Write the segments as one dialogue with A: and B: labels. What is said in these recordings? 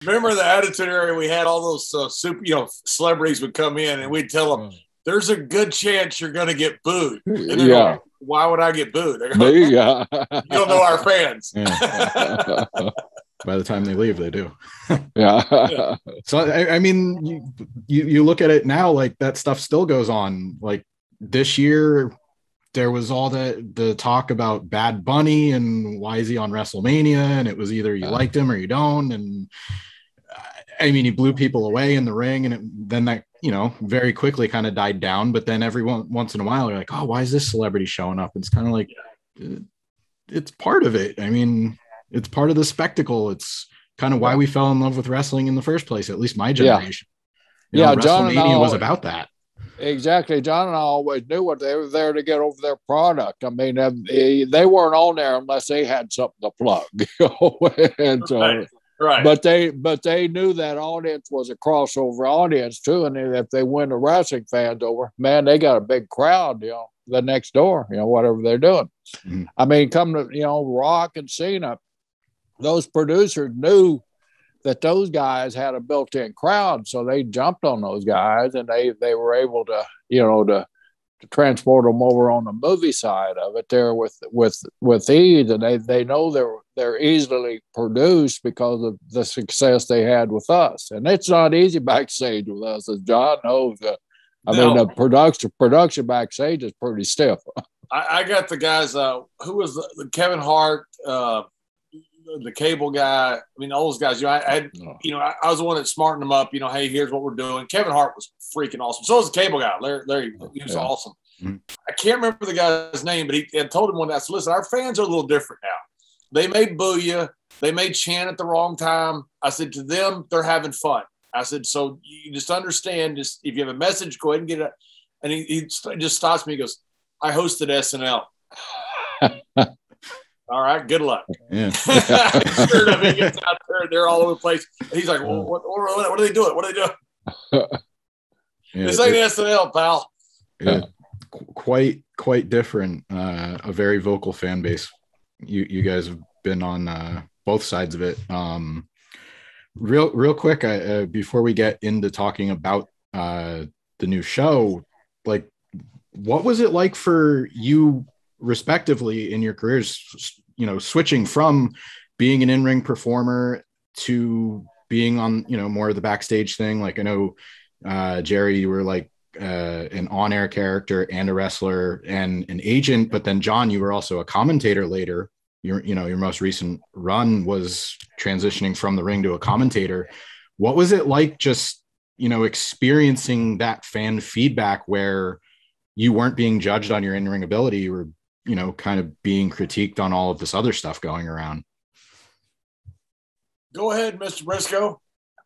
A: Remember the Attitude Era? We had all those super, celebrities would come in, and we'd tell them, "There's a good chance you're going to get booed." And they're going, "Why would I get booed?" They're going, you don't know our fans.
B: Yeah. By the time they leave, they do.
C: Yeah.
B: So I mean, you look at it now, like that stuff still goes on. Like this year, there was all the talk about Bad Bunny and why is he on WrestleMania, and it was either you liked him or you don't. And I mean, he blew people away in the ring, and then that very quickly kind of died down. But then once in a while, you're like, oh, why is this celebrity showing up? It's kind of like it's part of it. I mean, it's part of the spectacle. It's kind of why we fell in love with wrestling in the first place, at least my generation. WrestleMania was about that.
C: Exactly. John and I always knew what they were there to get over their product. I mean, they weren't on there unless they had something to plug. And so,
A: right.
C: But they knew that audience was a crossover audience too. And if they win the wrestling fans over, man, they got a big crowd, the next door, whatever they're doing. Mm-hmm. I mean, come to, Rock and Cena, those producers knew that those guys had a built-in crowd, so they jumped on those guys, and they were able to, to transport them over on the movie side of it there with ease, and they know they're easily produced because of the success they had with us, and it's not easy backstage with us, as John knows. I mean, the production backstage is pretty stiff.
A: I got the guys. Who was the Kevin Hart? The cable guy, I mean, all those guys, I was the one that smartened them up, hey, here's what we're doing. Kevin Hart was freaking awesome. So was the cable guy, Larry, he was awesome. Mm-hmm. I can't remember the guy's name, but he had told him one day, I said, listen, our fans are a little different now. They may boo you. They may chant at the wrong time. I said, to them, they're having fun. I said, so you just understand, just if you have a message, go ahead and get it. And he just stops me. He goes, I hosted SNL. All right, good luck.
B: Yeah.
A: Sure enough, he gets out there, they're all over the place. And he's like, well, what are they doing? What are they doing? This ain't SNL, pal.
B: Yeah, quite different. A very vocal fan base. You guys have been on both sides of it. Real quick, before we get into talking about the new show, like, what was it like for you respectively in your careers, switching from being an in-ring performer to being on, more of the backstage thing? Like, I know, Jerry, you were like an on-air character and a wrestler and an agent, but then John, you were also a commentator later. Your most recent run was transitioning from the ring to a commentator. What was it like just, experiencing that fan feedback where you weren't being judged on your in-ring ability, you were kind of being critiqued on all of this other stuff going around?
A: Go ahead, Mr. Brisco.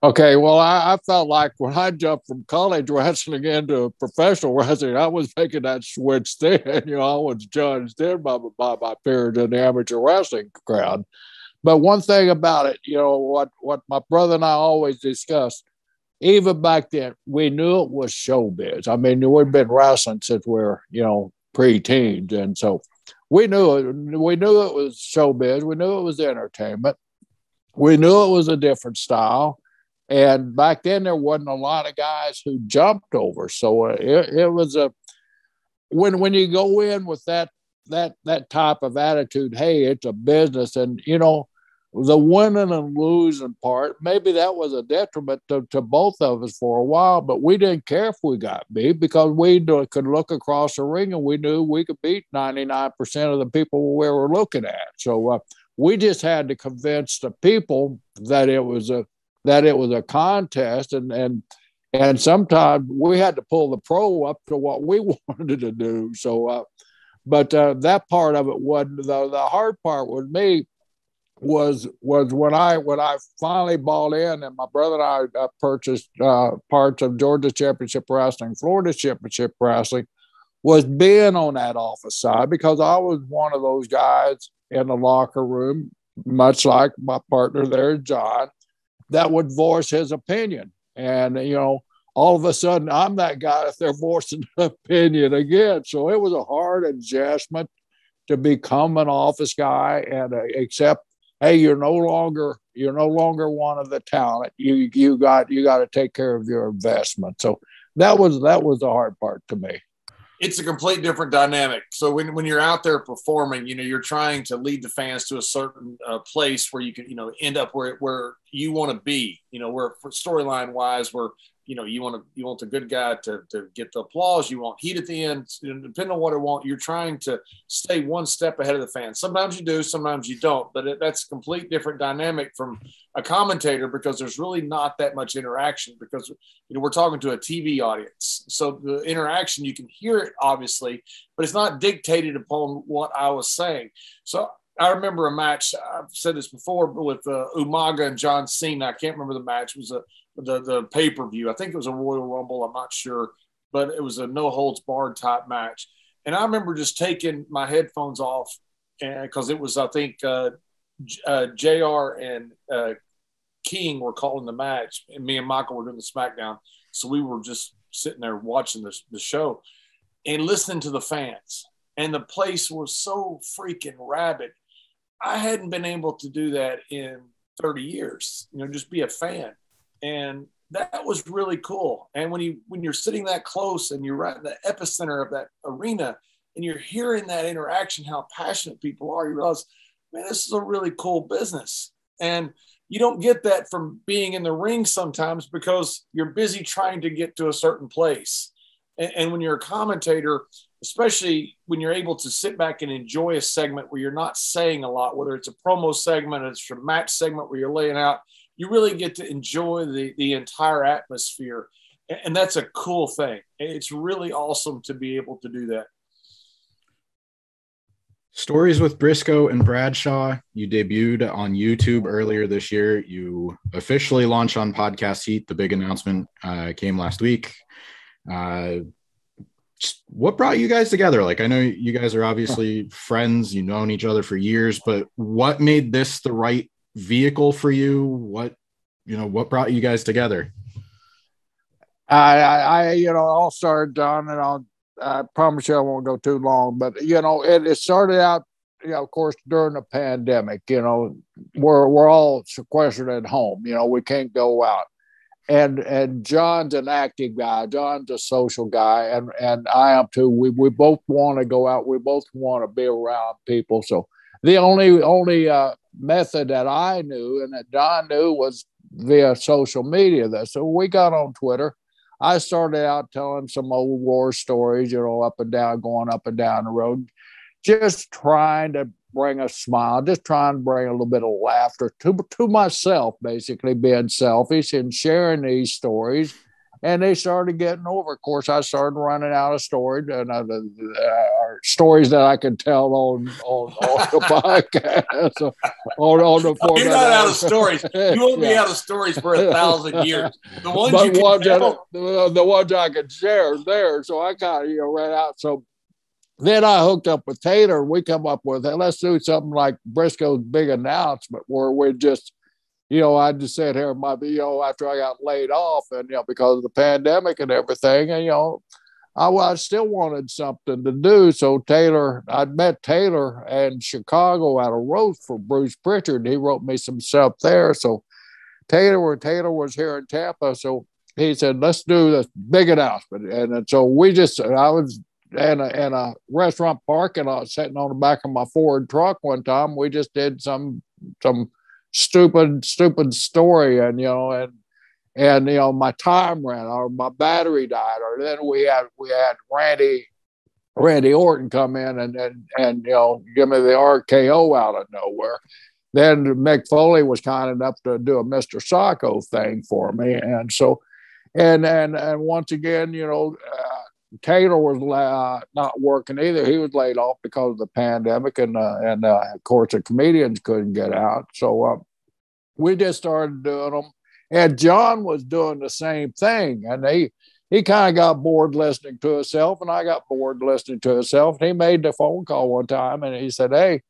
C: Okay, well, I felt like when I jumped from college wrestling into professional wrestling, I was making that switch then. I was judged then by my peers in the amateur wrestling crowd. But one thing about it, what my brother and I always discussed, even back then, we knew it was showbiz. I mean, we've been wrestling since we were, pre-teens, and so we knew it was showbiz. We knew it was entertainment. We knew it was a different style. And back then there wasn't a lot of guys who jumped over. So it was when you go in with that type of attitude, hey, it's a business, and the winning and losing part, maybe that was a detriment to both of us for a while, but we didn't care if we got beat because we could look across the ring and we knew we could beat 99% of the people we were looking at. So we just had to convince the people that it was a contest, and sometimes we had to pull the pro up to what we wanted to do. So, but that part of it wasn't the hard part with me. Was when I finally bought in, and my brother and I purchased parts of Georgia Championship Wrestling, Florida Championship Wrestling, was being on that office side, because I was one of those guys in the locker room, much like my partner there, John, that would voice his opinion. And, all of a sudden I'm that guy if they're voicing an opinion again. So it was a hard adjustment to become an office guy and accept, hey, you're no longer You're no longer one of the talent. You got to take care of your investment. So that was the hard part to me.
A: It's a complete different dynamic. So when you're out there performing, you're trying to lead the fans to a certain place where you can, end up where you want to be, where storyline wise, where, you want the good guy to get the applause. You want heat at the end, depending on what I want. You're trying to stay one step ahead of the fans. Sometimes you do, sometimes you don't, but that's a complete different dynamic from a commentator, because there's really not that much interaction, because, we're talking to a TV audience. So the interaction, you can hear it obviously, but it's not dictated upon what I was saying. So I remember a match, I've said this before, but with Umaga and John Cena. I can't remember the match. It was the pay-per-view. I think it was a Royal Rumble. I'm not sure, but it was a no holds barred type match. And I remember just taking my headphones off, because it was, I think, JR and King were calling the match, and me and Michael were doing the SmackDown. So we were just sitting there watching the show and listening to the fans. And the place was so freaking rabid. I hadn't been able to do that in 30 years, just be a fan. And that was really cool. And when you're sitting that close and you're right in the epicenter of that arena and you're hearing that interaction, how passionate people are, you realize, man, this is a really cool business. And you don't get that from being in the ring sometimes, because you're busy trying to get to a certain place. And when you're a commentator, especially when you're able to sit back and enjoy a segment where you're not saying a lot, whether it's a promo segment, it's a match segment where you're laying out, you really get to enjoy the entire atmosphere. And that's a cool thing. It's really awesome to be able to do that.
B: Stories with Brisco and Bradshaw. You debuted on YouTube earlier this year. You officially launched on Podcast Heat. The big announcement came last week. What brought you guys together? Like, I know you guys are obviously friends, you've known each other for years, but what made this the right vehicle for you? What brought you guys together?
C: I'll start, Don, and I promise you I won't go too long, but it started out, of course, during the pandemic. We're all sequestered at home. We can't go out. And John's an active guy. John's a social guy, and I am too. We both want to go out. We both want to be around people. So the only method that I knew and that John knew was via social media. So we got on Twitter. I started out telling some old war stories, up and down, going up and down the road, just trying to bring a smile, just trying to bring a little bit of laughter to myself, basically being selfish and sharing these stories. And they started getting over. Of course, I started running out of stories, and stories that I could tell on the podcast. on the
A: You're not out of stories. You won't be out of stories for 1,000 years. The ones I could share there. So I kind of ran out. So then I hooked up with Taylor, and we come up with, let's do something like Briscoe's big announcement, where we just, I just sat here, after I got laid off, and, because of the pandemic and everything, and, I still wanted something to do. So I'd met Taylor in Chicago at a roast for Bruce Pritchard. He wrote me some stuff there. So Taylor was here in Tampa. So he said, let's do this big announcement. And so I was in a restaurant parking lot sitting on the back of my Ford truck one time. We just did some stupid story, and my time ran, or my battery died, or then we had Randy Orton come in and give me the RKO out of nowhere. Then Mick Foley was kind enough to do a Mr. Sacco thing for me, and so and once again, Taylor was not working either. He was laid off because of the pandemic, and of course the comedians couldn't get out. So we just started doing them, and John was doing the same thing. And he kind of got bored listening to himself, and I got bored listening to himself. And he made the phone call one time, and he said, "Hey,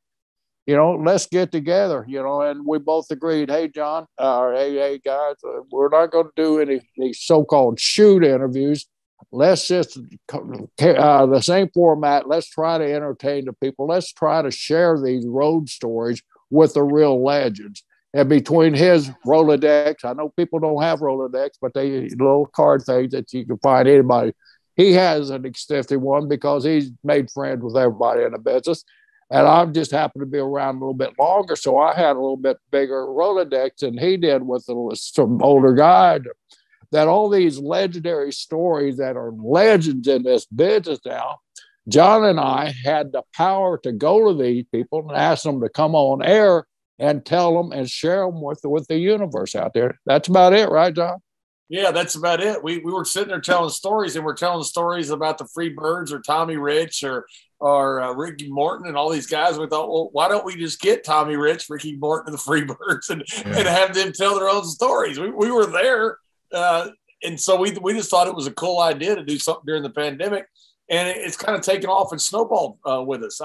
A: let's get together." And we both agreed, "Hey, John, hey guys, we're not going to do any these so-called shoot interviews. Let's just the same format. Let's try to entertain the people. Let's try to share these road stories with the real legends."
C: And between his Rolodex, I know people don't have Rolodex, but they little card things that you can find anybody. He has an extensive one because he's made friends with everybody in the business. And I just happened to be around a little bit longer, so I had a little bit bigger Rolodex than he did with some older guy. That all these legendary stories that are legends in this business now, John and I had the power to go to these people and ask them to come on air and tell them and share them with the universe out there. That's about it, right, John?
A: Yeah, that's about it. We were sitting there telling stories, and we're telling stories about the Freebirds or Tommy Rich or Ricky Morton and all these guys. We thought, well, why don't we just get Tommy Rich, Ricky Morton, and the Freebirds and have them tell their own stories? We were there. And so we just thought it was a cool idea to do something during the pandemic. And it's kind of taken off and snowballed with us.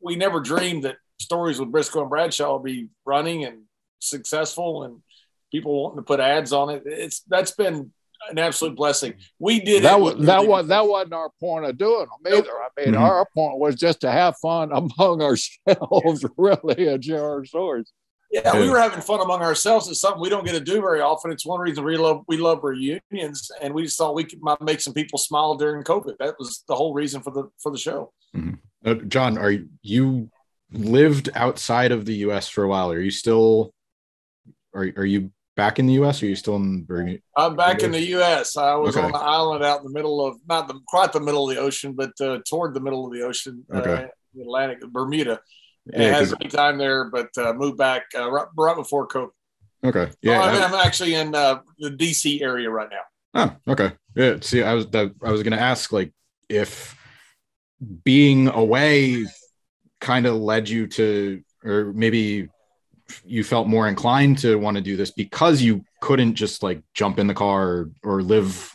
A: We never dreamed that Stories with Brisco and Bradshaw will be running and successful and people wanting to put ads on it. That's been an absolute blessing. We did
C: that wasn't our point of doing them either. I mean, our point was just to have fun among ourselves, really, and share our stories.
A: Yeah, we were having fun among ourselves. It's something we don't get to do very often. It's one reason we love reunions, and we just thought we could make some people smile during COVID. That was the whole reason for the show.
B: Mm-hmm. John, are you lived outside of the U.S. for a while? Are you still? Are you back in the U.S. or are you still in Bermuda?
A: I'm back in the U.S. I was on the island out in the middle of quite the middle of the ocean, but toward the middle of the ocean, the Atlantic, Bermuda. And had a great time there, but moved back right before COVID.
B: Okay. Yeah.
A: I'm actually in the DC area right now.
B: Oh, okay. Yeah. See, I was going to ask, like, if being away kind of led you to, or maybe you felt more inclined to want to do this because you couldn't just like jump in the car or live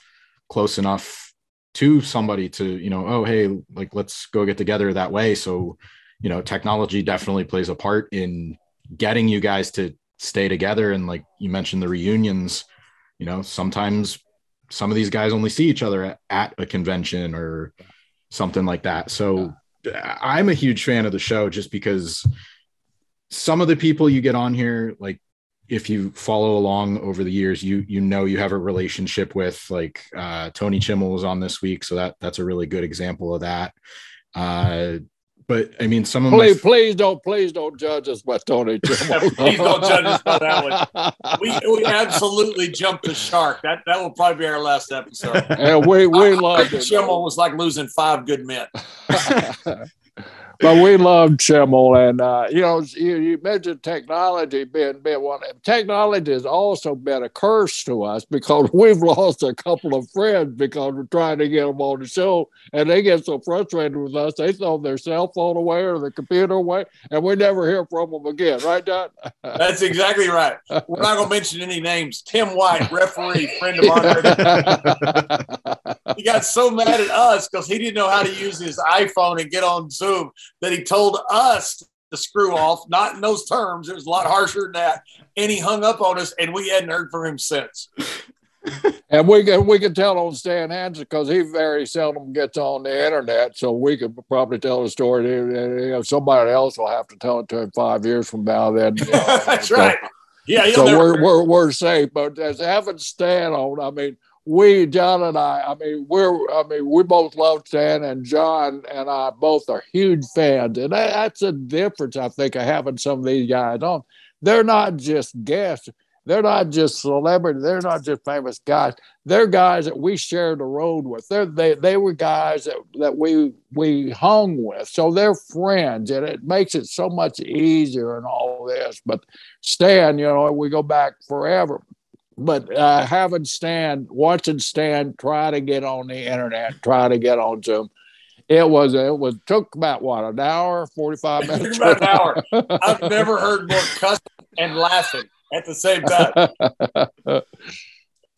B: close enough to somebody to, oh, hey, like, let's go get together that way. So, technology definitely plays a part in getting you guys to stay together. And like you mentioned, the reunions, sometimes some of these guys only see each other at a convention or something like that. So I'm a huge fan of the show just because some of the people you get on here, like if you follow along over the years, you have a relationship with, like Tony Chimmel was on this week. So that's a really good example of that. But I mean, some of
C: please don't judge us by Tony Chimmel.
A: Please don't judge us by that one. We absolutely jumped the shark. That will probably be our last episode.
C: And we loved it.
A: Chimmel was like losing 5 good men.
C: But we love Chimmel, and you mentioned technology being one. Technology has also been a curse to us because we've lost a couple of friends because we're trying to get them on the show, and they get so frustrated with us, they throw their cell phone away or their computer away, and we never hear from them again. Right, John?
A: That's exactly right. We're not going to mention any names. Tim White, referee, friend of ours. He got so mad at us because he didn't know how to use his iPhone and get on Zoom that he told us to screw off, not in those terms. It was a lot harsher than that. And he hung up on us, and we hadn't heard from him since.
C: And we can tell on Stan Hansen because he very seldom gets on the internet, so we could probably tell the story. Somebody else will have to tell it to him 5 years from now. Then
A: that's right. Yeah,
C: so we're safe. But as having Stan on, I mean, John and I we both love Stan, and John and I both are huge fans. And that's a difference, I think, of having some of these guys on. They're not just guests. They're not just celebrities. They're not just famous guys. They're guys that we shared the road with. They were guys that we hung with. So they're friends, and it makes it so much easier and all this. But Stan, we go back forever. But watching Stan try to get on the internet, try to get on Zoom, it took about an hour, 45 minutes.
A: About an hour. I've never heard more cussing and laughing at the same time.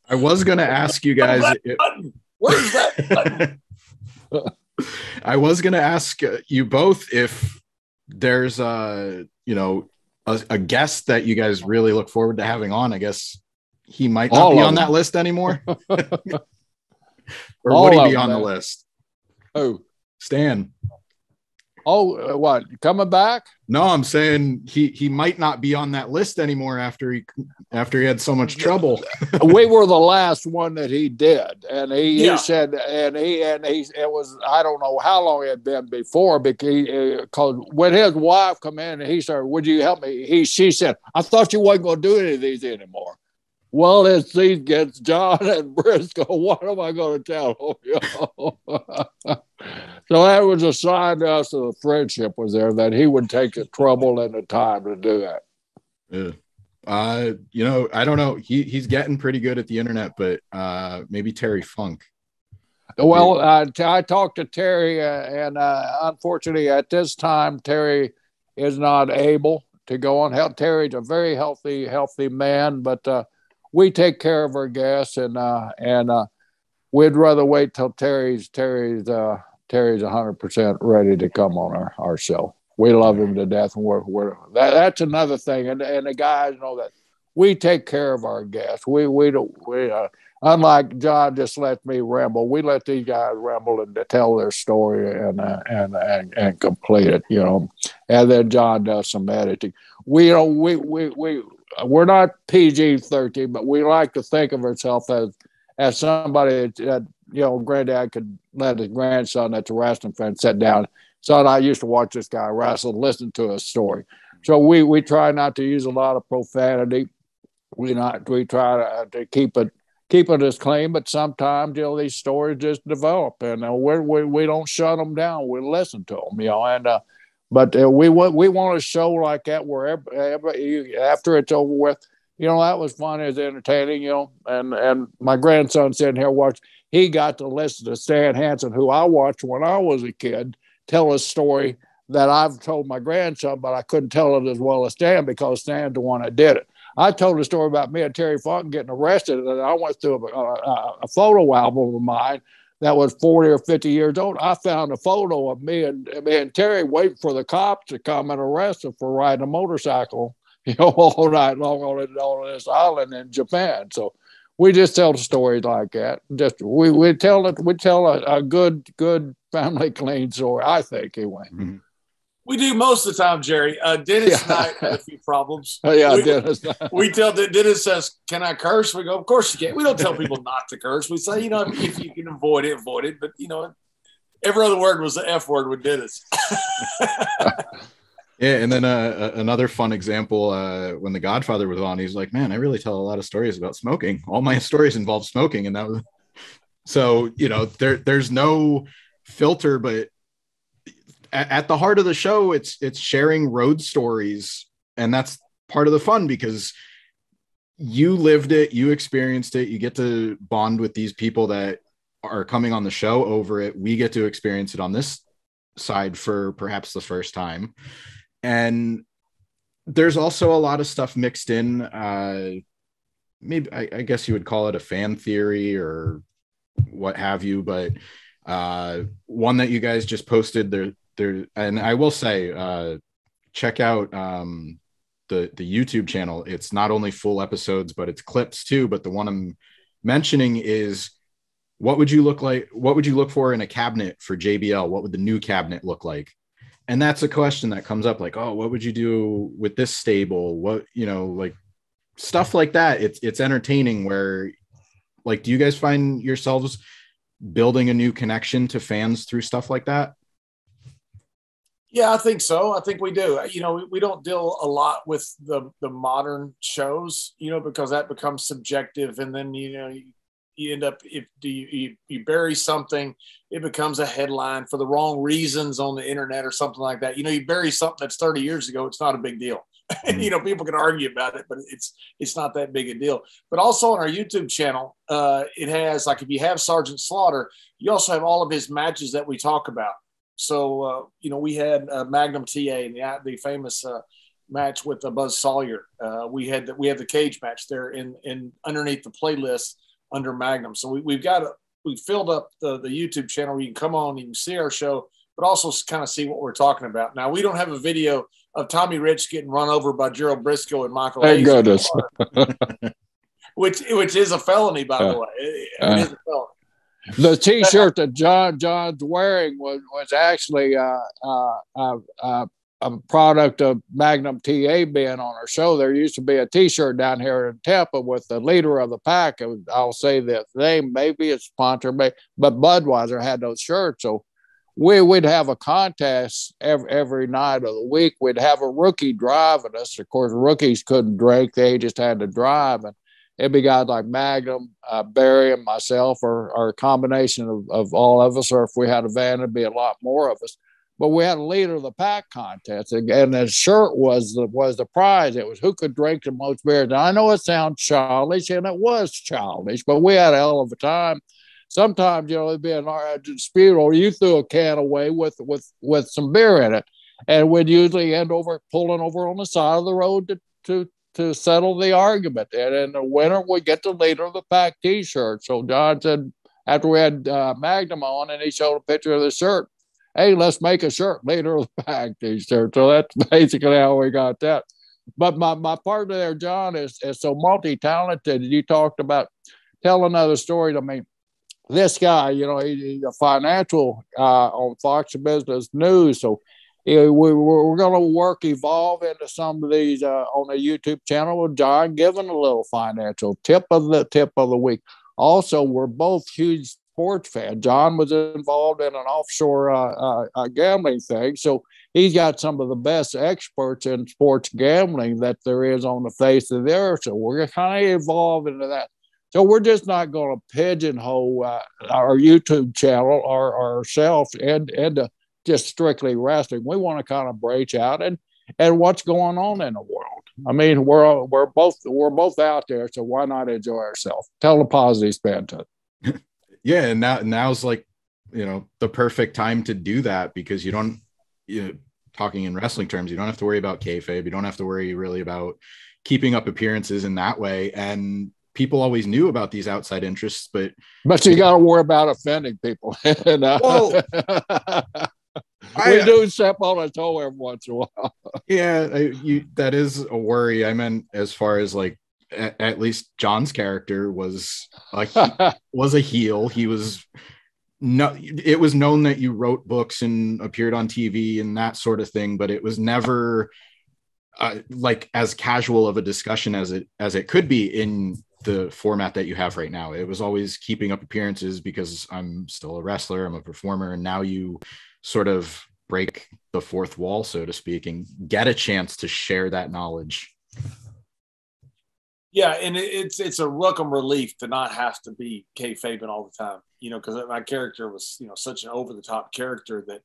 B: I was going to ask you guys.
A: Where's that button?
B: I was going to ask you both if there's a guest that you guys really look forward to having on. I guess he might not be on that list anymore. Or would he be on the list?
C: Oh,
B: Stan.
C: Oh, what? Coming back?
B: No, I'm saying he might not be on that list anymore after he had so much trouble.
C: We were the last one that he did, and he said, and he it was, I don't know how long it had been before, because when his wife come in and he said, "Would you help me?" She said, "I thought you wasn't going to do any of these anymore." Well, it's these gets John and Brisco. What am I going to tell them? So that was a sign to us of the friendship was there, that he would take the trouble and the time to do that.
B: Yeah. I don't know. He's getting pretty good at the internet, but maybe Terry Funk.
C: Well, I talked to Terry, and unfortunately at this time, Terry is not able to go on. Terry's a very healthy man, but we take care of our guests, and we'd rather wait till Terry's 100% ready to come on our show. We love him to death, and that's another thing. And the guys know that we take care of our guests. We don't unlike John just let me ramble. We let these guys ramble and tell their story and complete it, And then John does some editing. We're not PG-13, but we like to think of ourselves as somebody that Granddad could let his grandson that's a wrestling fan sit down. Son, I used to watch this guy wrestle and listen to his story. So we try not to use a lot of profanity. We try to keep it as clean, but sometimes these stories just develop, and we don't shut them down. We listen to them, but we want a show like that where after it's over with, that was fun, it's entertaining, and my grandson sitting here watching. He got to listen to Stan Hansen, who I watched when I was a kid, tell a story that I've told my grandson, but I couldn't tell it as well as Stan because Stan's the one that did it. I told a story about me and Terry Funk getting arrested, and I went through a photo album of mine that was 40 or 50 years old. I found a photo of me and Terry waiting for the cops to come and arrest us for riding a motorcycle, all night long on this island in Japan. So we just tell stories like that. Just we tell a good family clean story, I think, anyway.
B: Mm-hmm.
A: We do most of the time, Jerry. Dennis and I had a few problems.
C: Dennis.
A: We tell Dennis says, "Can I curse?" We go, "Of course you can." We don't tell people not to curse. We say, if you can avoid it, avoid it. But every other word was the F word with Dennis.
B: Yeah, and then another fun example, when The Godfather was on, he's like, "Man, I really tell a lot of stories about smoking. All my stories involve smoking," and that was so. There's no filter, but at the heart of the show, it's sharing road stories, and that's part of the fun because you lived it, you experienced it, you get to bond with these people that are coming on the show over it. We get to experience it on this side for perhaps the first time. And there's also a lot of stuff mixed in. Maybe I guess you would call it a fan theory or what have you, but one that you guys just posted there, and I will say, check out the YouTube channel. It's not only full episodes, but it's clips too. But the one I'm mentioning is, what would you look for in a cabinet for JBL? What would the new cabinet look like? And that's a question that comes up, like, oh, what would you do with this stable? What, like stuff like that. It's entertaining. Where, like, do you guys find yourselves building a new connection to fans through stuff like that?
A: Yeah, I think so. I think we do. We don't deal a lot with the modern shows, because that becomes subjective, and then you end up, if you bury something, it becomes a headline for the wrong reasons on the internet or something like that. You bury something that's 30 years ago, it's not a big deal. People can argue about it, but it's not that big a deal. But also on our YouTube channel, it has, like, if you have Sergeant Slaughter, you also have all of his matches that we talk about. So, we had Magnum TA and the famous match with Buzz Sawyer. We had the cage match there in underneath the playlist under Magnum. So we filled up the YouTube channel where you can come on, you can see our show, but also kind of see what we're talking about. Now, we don't have a video of Tommy Rich getting run over by Gerald Brisco and Michael
C: Thank goodness.
A: which is a felony, by the way. It is a felony.
C: The T-shirt that John's wearing was actually a product of Magnum TA being on our show. There used to be a T-shirt down here in Tampa with the leader of the pack. I'll say the name, maybe it's sponsor, but Budweiser had those shirts. So we'd have a contest every night of the week. We'd have a rookie driving us. Of course, rookies couldn't drink; they just had to drive. And it'd be guys like Magnum, Barry, and myself, or a combination of all of us. Or if we had a van, it'd be a lot more of us. But we had a leader of the pack contest, and the shirt was the prize. It was who could drink the most beer. And I know it sounds childish, and it was childish, but we had a hell of a time. Sometimes, it'd be an dispute, or you threw a can away with some beer in it, and we'd usually end over pulling over on the side of the road to settle the argument. And in the winter, we get the leader of the pack T-shirt. So John said, after we had Magnum on, and he showed a picture of the shirt, hey, let's make a shirt, leader of the pack T-shirt. So that's basically how we got that. But my partner there, John, is so multi-talented. You talked about tell another story. I mean, this guy, he's a financial on Fox Business News. So we're going to evolve into some of these on the YouTube channel with John, giving a little financial tip of the week. Also, we're both huge sports fan. John was involved in an offshore gambling thing, so he's got some of the best experts in sports gambling that there is on the face of the earth. So we're kind of evolve into that. So we're just not going to pigeonhole our YouTube channel or ourselves into just strictly wrestling. We want to kind of branch out and what's going on in the world. I mean, we're both out there, so why not enjoy ourselves? Tell the positive spin to it.
B: Yeah, and now's like, the perfect time to do that, because you don't, talking in wrestling terms, you don't have to worry about kayfabe. You don't have to worry really about keeping up appearances in that way. And people always knew about these outside interests, but
C: you got to worry about offending people. And,
B: well,
C: we do step on a toe every once in a while.
B: Yeah, that is a worry. I meant as far as like, at least John's character was a heel. He was it was known that you wrote books and appeared on TV and that sort of thing, but it was never like as casual of a discussion as it could be in the format that you have right now. It was always keeping up appearances because I'm still a wrestler, I'm a performer, and now you sort of break the fourth wall, so to speak, and get a chance to share that knowledge.
A: Yeah, and it's a welcome relief to not have to be kayfabing all the time, because my character was, such an over-the-top character that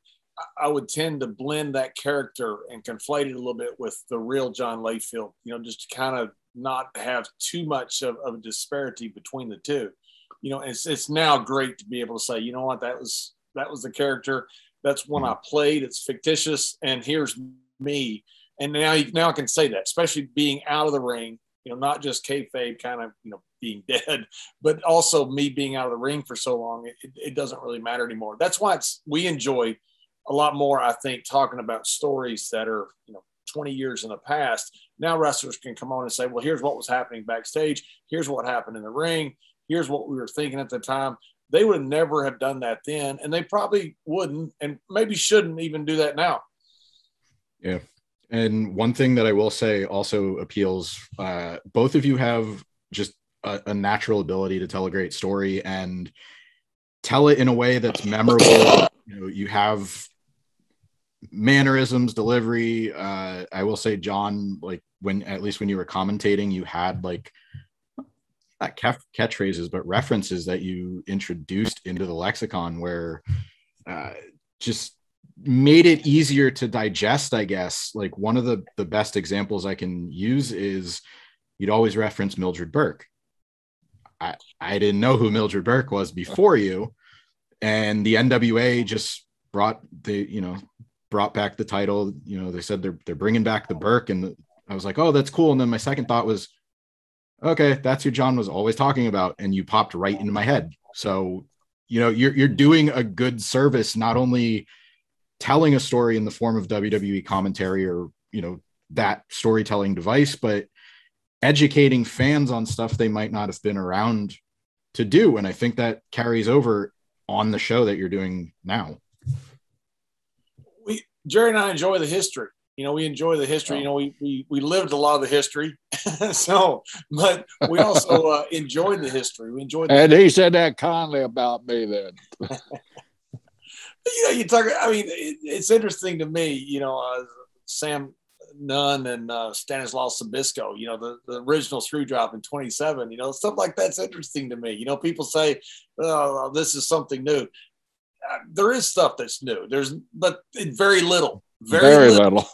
A: I would tend to blend that character and conflate it a little bit with the real John Layfield, just to kind of not have too much of a disparity between the two. It's now great to be able to say, you know what, that was the character. That's one I played. It's fictitious, and here's me. And now I can say that, especially being out of the ring. Not just kayfabe kind of, being dead, but also me being out of the ring for so long, it doesn't really matter anymore. That's why we enjoy a lot more, I think, talking about stories that are, 20 years in the past. Now wrestlers can come on and say, well, here's what was happening backstage. Here's what happened in the ring. Here's what we were thinking at the time. They would never have done that then, and they probably wouldn't, and maybe shouldn't even do that now.
B: Yeah. And one thing that I will say also appeals, both of you have just a natural ability to tell a great story and tell it in a way that's memorable. You have mannerisms, delivery. I will say, John, like at least when you were commentating, you had like not catchphrases, but references that you introduced into the lexicon where just made it easier to digest, I guess. Like one of the best examples I can use is you'd always reference Mildred Burke. I didn't know who Mildred Burke was before you, and the NWA just brought back the title. They said they're bringing back the Burke, and I was like, oh, that's cool. And then my second thought was, okay, that's who John was always talking about, and you popped right into my head. So you're doing a good service, not only telling a story in the form of WWE commentary or, that storytelling device, but educating fans on stuff they might not have been around to do. And I think that carries over on the show that you're doing now.
A: Jerry and I enjoy the history. We enjoy the history. We lived a lot of the history. But we also enjoyed the history. We enjoyed.
C: And he said that kindly about me then.
A: You talk. I mean, it's interesting to me. Sam Nunn and Stanislaus Sabisco. The original Screwdrop in 27. Stuff like that's interesting to me. People say, "Oh, this is something new." There is stuff that's new. But very little. Very little.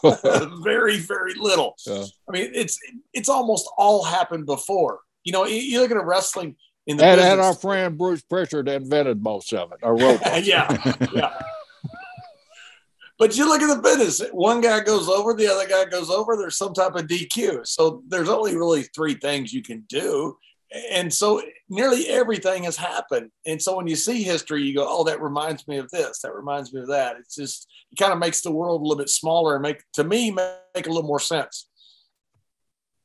A: Very, very little. Yeah. I mean, it's almost all happened before. You look at a wrestling in the business.
C: And our friend Bruce Pritchard invented most of it. Or wrote most
A: yeah. But you look at the business. One guy goes over, the other guy goes over. There's some type of DQ. So there's only really 3 things you can do. And so nearly everything has happened. And so when you see history, you go, oh, that reminds me of this. That reminds me of that. It's just, it kind of makes the world a little bit smaller and make a little more sense.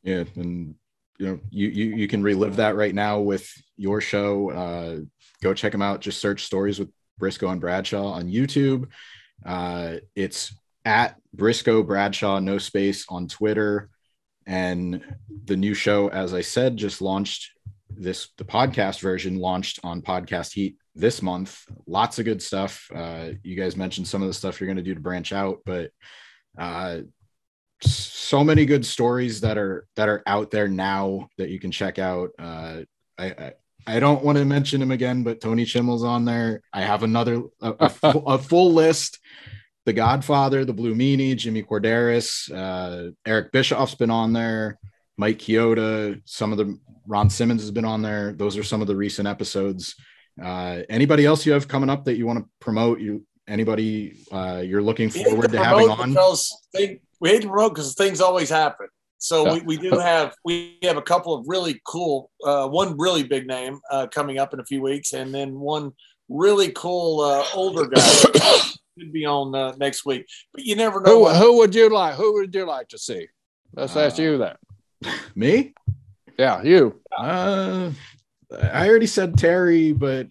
B: Yeah. And, you can relive that right now with your show. Go check them out. Just search Stories with Brisco and Bradshaw on YouTube. It's at Brisco Bradshaw, no space, on Twitter. And the new show, as I said, just launched. The podcast version launched on Podcast Heat this month. Lots of good stuff. You guys mentioned some of the stuff you're going to do to branch out, but so many good stories that are out there now that you can check out. I don't want to mention him again, but Tony Chimmel's on there. I have a full list. The Godfather, the Blue Meanie, Jimmy Corderas, Eric Bischoff's been on there, Mike Chioda, Ron Simmons has been on there. Those are some of the recent episodes. Anybody else you have coming up that you want to promote? Anybody you're looking forward to having on?
A: We hate to promote because things always happen. So we have a couple of really cool, one really big name coming up in a few weeks, and then one really cool older guy. Could be on next week, but you never know.
C: Who would you like to see? Let's ask you that.
B: Me?
C: Yeah, you.
B: I already said Terry, but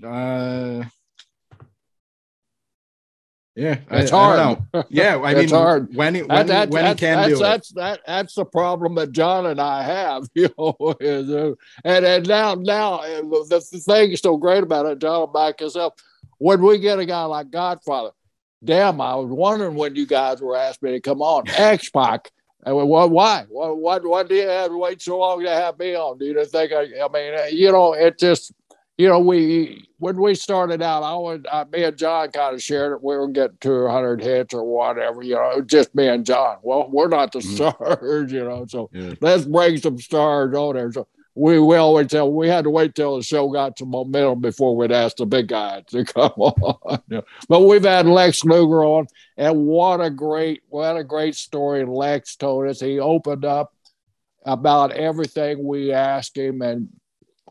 B: yeah,
C: it's hard.
B: I don't know. Yeah, I mean,
C: hard.
B: When he can do it.
C: That's the problem that John and I have. And now the thing is so great about it. John will back us up. When we get a guy like Godfather. Damn, I was wondering when you guys were asking me to come on. X-Pac. Why? Why do you have to wait so long to have me on? Do you think it just, when we started out, me and John kind of shared it. We were getting 200 hits or whatever, just me and John. Well, we're not the stars, so let's bring some stars on there. So we always tell, we had to wait till the show got some momentum before we'd ask the big guys to come on. But we've had Lex Luger on, and what a great story Lex told us. He opened up about everything we asked him, and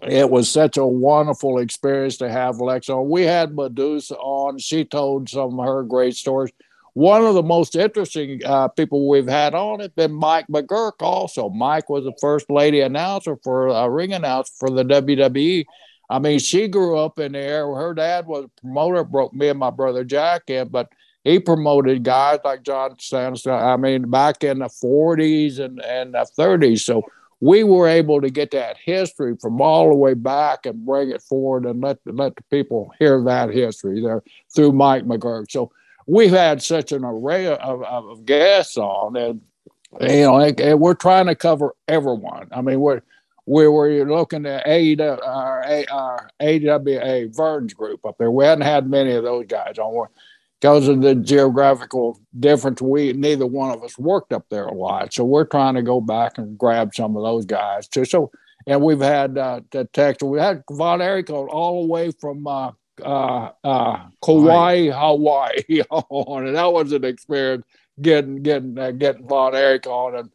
C: it was such a wonderful experience to have Lex on. We had Medusa on. She told some of her great stories. One of the most interesting people we've had on has been Mike McGurk also. Mike was the first lady announcer ring announcer for the WWE. I mean, she grew up in there. Her dad was a promoter, broke me and my brother Jack in, but he promoted guys like John Stanton, back in the 40s and the 30s. So we were able to get that history from all the way back and bring it forward and let the people hear that history there through Mike McGurk. So we've had such an array of guests on, and we're trying to cover everyone. I mean, we're looking at AWA Vern's group up there. We hadn't had many of those guys on because of the geographical difference. Neither one of us worked up there a lot, so we're trying to go back and grab some of those guys too. So, and we've had the Texas. We had Von Erich all the way from Kauai, Hawaii on, and that was an experience getting Von Erich on and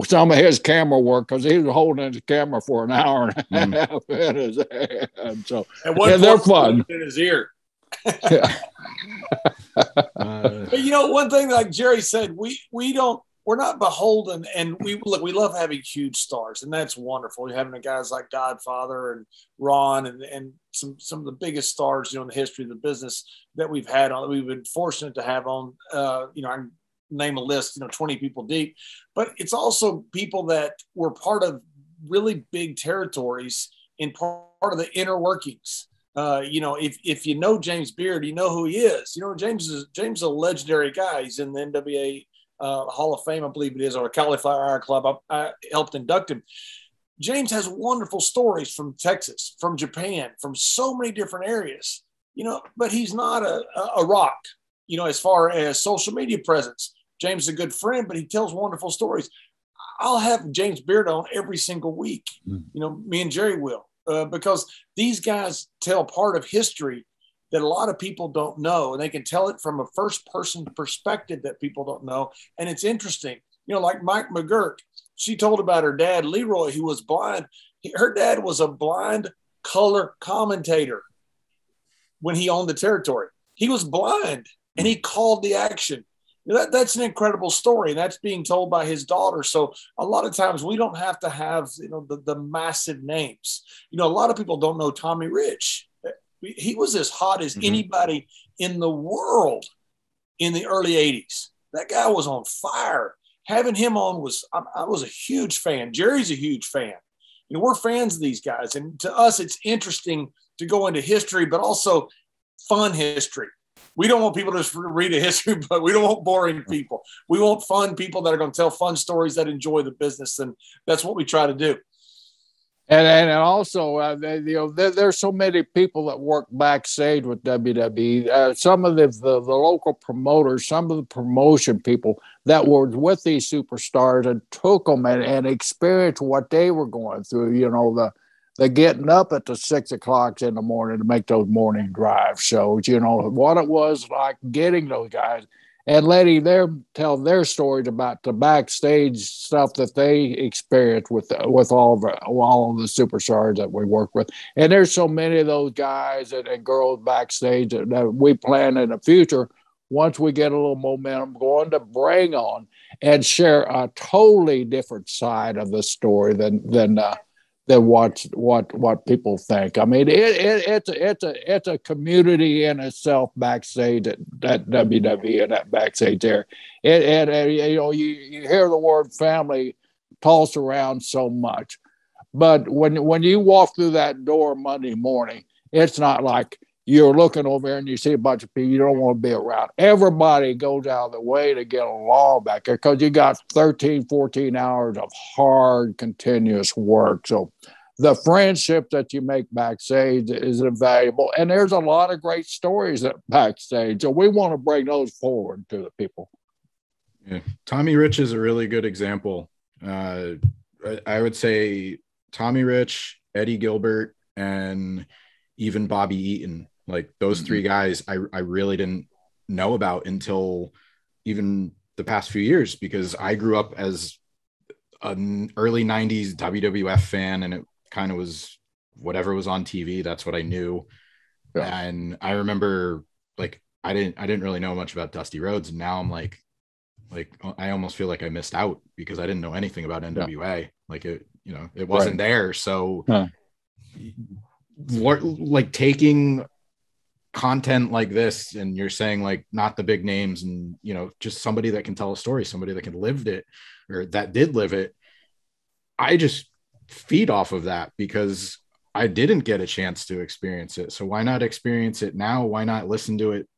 C: some of his camera work, because he was holding his camera for an hour and a half in his hand. So they're fun
A: in his ear. But one thing, like Jerry said, we don't we're not beholden, and we love having huge stars, and that's wonderful. You're having guys like Godfather and Ron and some of the biggest stars, in the history of the business that we've had on. We've been fortunate to have on. I can name a list, 20 people deep, but it's also people that were part of really big territories in part of the inner workings. If you know James Beard, you know who he is. James is a legendary guy. He's in the NWA Hall of Fame, I believe it is, or Cauliflower Club. I helped induct him. James has wonderful stories from Texas, from Japan, from so many different areas, but he's not a rock, as far as social media presence. James is a good friend, but he tells wonderful stories. I'll have James Beard on every single week. Me and Jerry will, because these guys tell part of history that a lot of people don't know, and they can tell it from a first-person perspective that people don't know, and it's interesting. Like Mike McGurk, she told about her dad, Leroy, who was blind. Her dad was a blind color commentator when he owned the territory. He was blind, and he called the action. That's an incredible story, and that's being told by his daughter. So a lot of times we don't have to have the massive names. A lot of people don't know Tommy Rich. He was as hot as anybody in the world in the early 80s. That guy was on fire. Having him on I was a huge fan. Jerry's a huge fan. We're fans of these guys. And to us, it's interesting to go into history, but also fun history. We don't want people to just read a history, but we don't want boring people. We want fun people that are going to tell fun stories that enjoy the business. And that's what we try to do.
C: And also, there's so many people that work backstage with WWE. Some of the local promoters, some of the promotion people that were with these superstars and took them and experienced what they were going through. The getting up at the 6 o'clock in the morning to make those morning drive shows. What it was like getting those guys and letting them tell their stories about the backstage stuff that they experienced with all of the superstars that we work with. And there's so many of those guys and girls backstage that we plan in the future, once we get a little momentum, going to bring on and share a totally different side of the story than what people think. I mean, it's a community in itself backstage at WWE and that backstage there. You hear the word family tossed around so much, but when you walk through that door Monday morning, it's not like you're looking over there and you see a bunch of people you don't want to be around. Everybody goes out of the way to get along back there because you got 13, 14 hours of hard, continuous work. So the friendship that you make backstage is invaluable. And there's a lot of great stories at backstage. So we want to bring those forward to the people.
B: Yeah. Tommy Rich is a really good example. I would say Tommy Rich, Eddie Gilbert, and even Bobby Eaton. Like those three guys I really didn't know about until even the past few years, because I grew up as an early 90s WWF fan, and it kind of was whatever was on TV. That's what I knew. Yeah. And I remember I didn't really know much about Dusty Rhodes. And now I'm like I almost feel like I missed out because I didn't know anything about NWA. Yeah. It wasn't there. So taking content like this, and you're saying not the big names, and just somebody that can tell a story, somebody that can live it, or that did live it, I just feed off of that because I didn't get a chance to experience it. So why not experience it now? Why not listen to it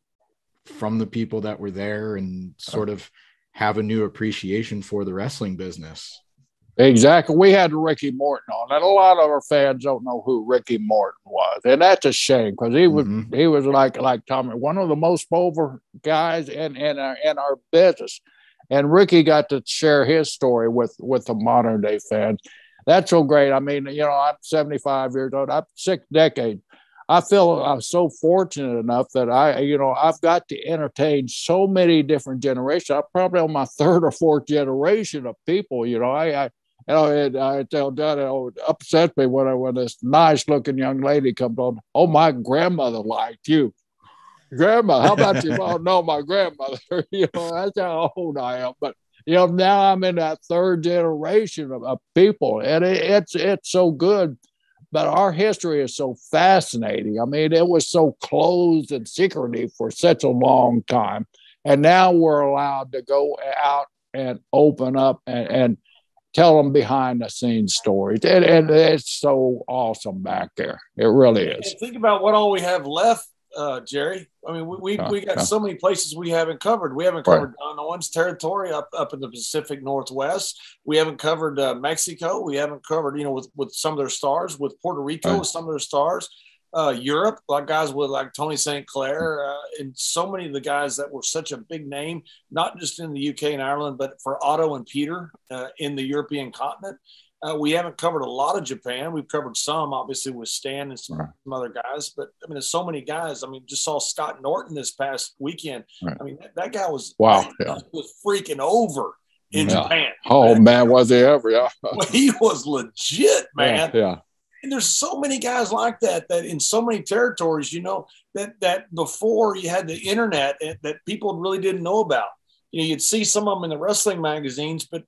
B: from the people that were there and sort of have a new appreciation for the wrestling business?
C: Exactly. We had Ricky Morton on, and a lot of our fans don't know who Ricky Morton was, and that's a shame because he was like Tommy, one of the most over guys in our business, and Ricky got to share his story with the modern day fans. That's so great. I mean, I'm 75 years old. I'm 6 decades. I feel I'm so fortunate enough that I've got to entertain so many different generations. I'm probably on my 3rd or 4th generation of people. It upsets me when this nice looking young lady comes on. Oh, my grandmother liked you. Grandma, how about you? Oh, no, my grandmother. That's how old I am. But now I'm in that third generation of people, and it's so good. But our history is so fascinating. I mean, it was so closed and secretive for such a long time. And now we're allowed to go out and open up and tell them behind the scenes stories. And it's so awesome back there. It really is.
A: And think about what all we have left, Jerry. I mean, we got so many places we haven't covered. We haven't covered Don Owens' territory up in the Pacific Northwest. We haven't covered Mexico. We haven't covered, with some of their stars, with Puerto Rico, with some of their stars. Europe, like guys with like Tony St. Clair, and so many of the guys that were such a big name, not just in the UK and Ireland, but for Otto and Peter in the European continent. We haven't covered a lot of Japan. We've covered some, obviously, with Stan and some other guys. But, I mean, there's so many guys. I mean, just saw Scott Norton this past weekend. Right. I mean, that guy was, was freaking over in Japan.
C: Oh, man, was he ever? Yeah.
A: Well, he was legit, man.
C: Yeah.
A: And there's so many guys like that in so many territories, that before you had the internet that people really didn't know about. You'd see some of them in the wrestling magazines, but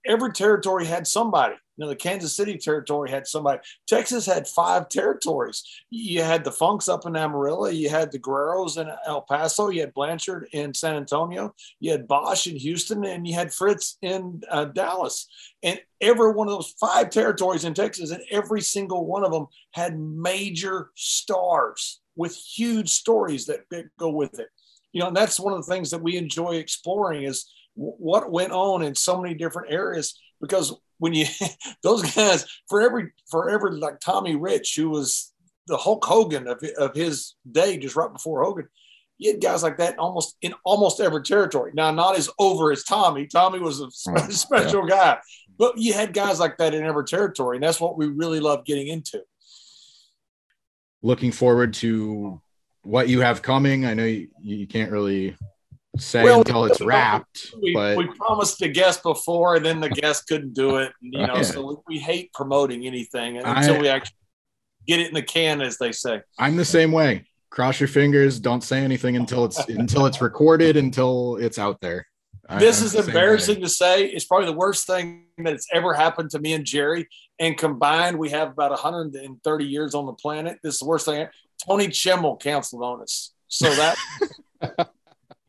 A: every territory had somebody. The Kansas City territory had somebody. Texas had 5 territories. You had the Funks up in Amarillo. You had the Guerreros in El Paso. You had Blanchard in San Antonio. You had Bosch in Houston, and you had Fritz in Dallas. And every one of those 5 territories in Texas, and every single one of them had major stars with huge stories that go with it. And that's one of the things that we enjoy exploring is what went on in so many different areas, because when those guys forever like Tommy Rich, who was the Hulk Hogan of his day, just right before Hogan, you had guys like that in almost every territory. Now, not as over as Tommy. Tommy was a special guy, but you had guys like that in every territory, and that's what we really love getting into.
B: Looking forward to what you have coming. I know you can't really say until it's wrapped.
A: We promised a guest before, and then the guest couldn't do it. So we hate promoting anything until we actually get it in the can, as they say.
B: I'm the same way. Cross your fingers. Don't say anything until it's recorded, until it's out there.
A: This is embarrassing to say. It's probably the worst thing that's ever happened to me and Jerry. And combined, we have about 130 years on the planet. This is the worst thing. Tony Chimmel canceled on us. So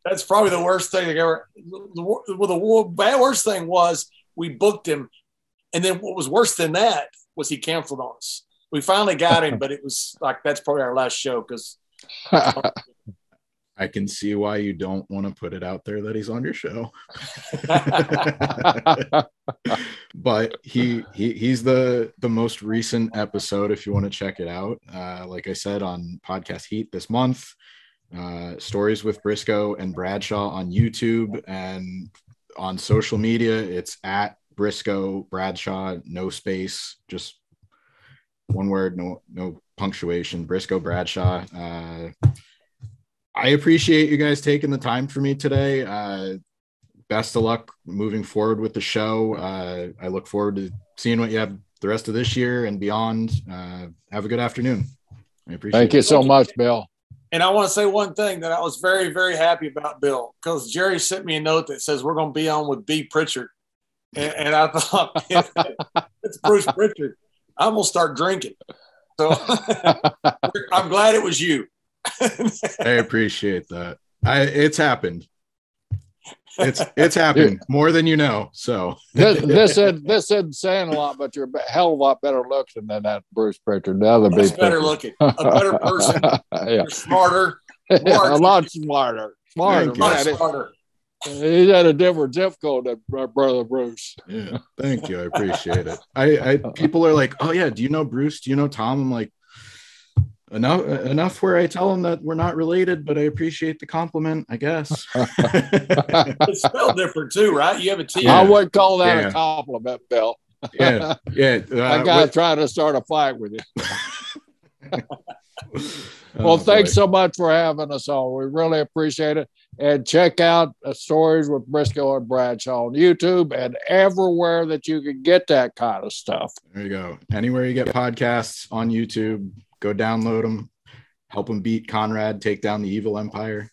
A: that's probably the worst thing ever. The worst thing was we booked him. And then what was worse than that was he canceled on us. We finally got him, but it was like, that's probably our last show because
B: I can see why you don't want to put it out there that he's on your show. But he's the most recent episode if you want to check it out. Like I said, on Podcast Heat this month. Stories with Brisco and Bradshaw on YouTube, and on social media it's at Brisco Bradshaw, no space, just one word, no punctuation. Brisco Bradshaw. I appreciate you guys taking the time for me today. Best of luck moving forward with the show. I look forward to seeing what you have the rest of this year and beyond. Have a good afternoon. I appreciate it.
C: Thank you so much, Bill.
A: And I want to say one thing that I was very, very happy about, Bill, because Jerry sent me a note that says we're going to be on with B. Pritchard. And I thought, it's Bruce Pritchard. I'm going to start drinking. So I'm glad it was you.
B: I appreciate that. It's happened. It's happened more than you know. So
C: this isn't saying a lot, but you're a hell of a lot better looking than that Bruce Pritchard. The other big
A: better looking, a better person. You're smarter,
C: a lot smarter.
A: Smarter.
C: He's had a different zip code than my brother Bruce.
B: Yeah, thank you. I appreciate it. I people are like, oh yeah, do you know Bruce? Do you know Tom? I'm like, enough where I tell them that we're not related, but I appreciate the compliment, I guess.
A: It's spelled different too, right? You have a T.
C: I would call that a compliment, Bill.
B: Yeah.
C: That guy's trying to start a fight with you. Well, thanks so much for having us on. We really appreciate it. And check out Stories with Brisco and Bradshaw on YouTube and everywhere that you can get that kind of stuff.
B: There you go. Anywhere you get podcasts on YouTube, go download them. Help them beat Conrad, take down the evil empire.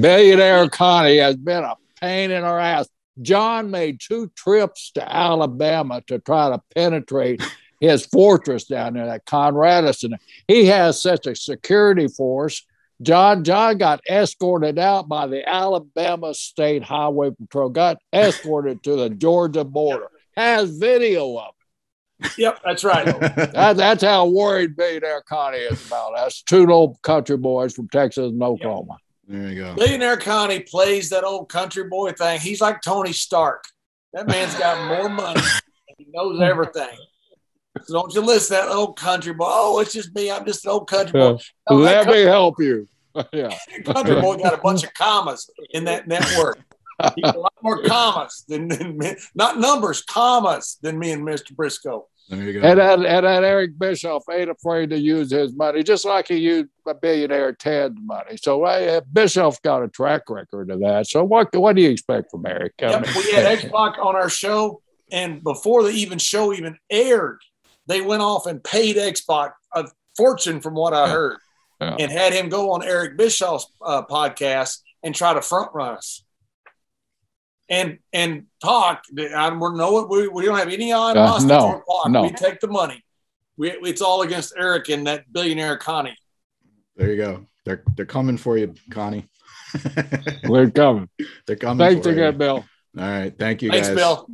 C: Billionaire Connie has been a pain in our ass. John made 2 trips to Alabama to try to penetrate his fortress down there at Conradus. And he has such a security force. John got escorted out by the Alabama State Highway Patrol, got escorted to the Georgia border, has video of it.
A: Yep, that's right.
C: That's how worried Billionaire Connie is about us. 2 little country boys from Texas and Oklahoma.
B: Yep. There you go.
A: Billionaire Connie plays that old country boy thing. He's like Tony Stark. That man's got more money. And he knows everything. So don't you listen to that old country boy. Oh, it's just me. I'm just an old country boy. No,
C: let me help you. Yeah.
A: Country boy got a bunch of commas in that network. He got a lot more commas than me. Not numbers, commas than me and Mr. Brisco.
C: There you go. And that Eric Bischoff ain't afraid to use his money, just like he used a billionaire Ted's money. So Bischoff's got a track record of that. So what do you expect from Eric?
A: Yep, we had X-Pac on our show, and before the show even aired, they went off and paid X-Pac a fortune from what I heard. Yeah. And had him go on Eric Bischoff's podcast and try to front run us and talk. We don't have any on us.
C: No.
A: We take the money. It's all against Eric and that billionaire Connie.
B: There you go. They're coming for you, Connie.
C: We're coming.
B: They're coming.
C: Thanks again, Bill.
B: All right. Thank you,
A: Thanks,
B: guys.
A: Bill.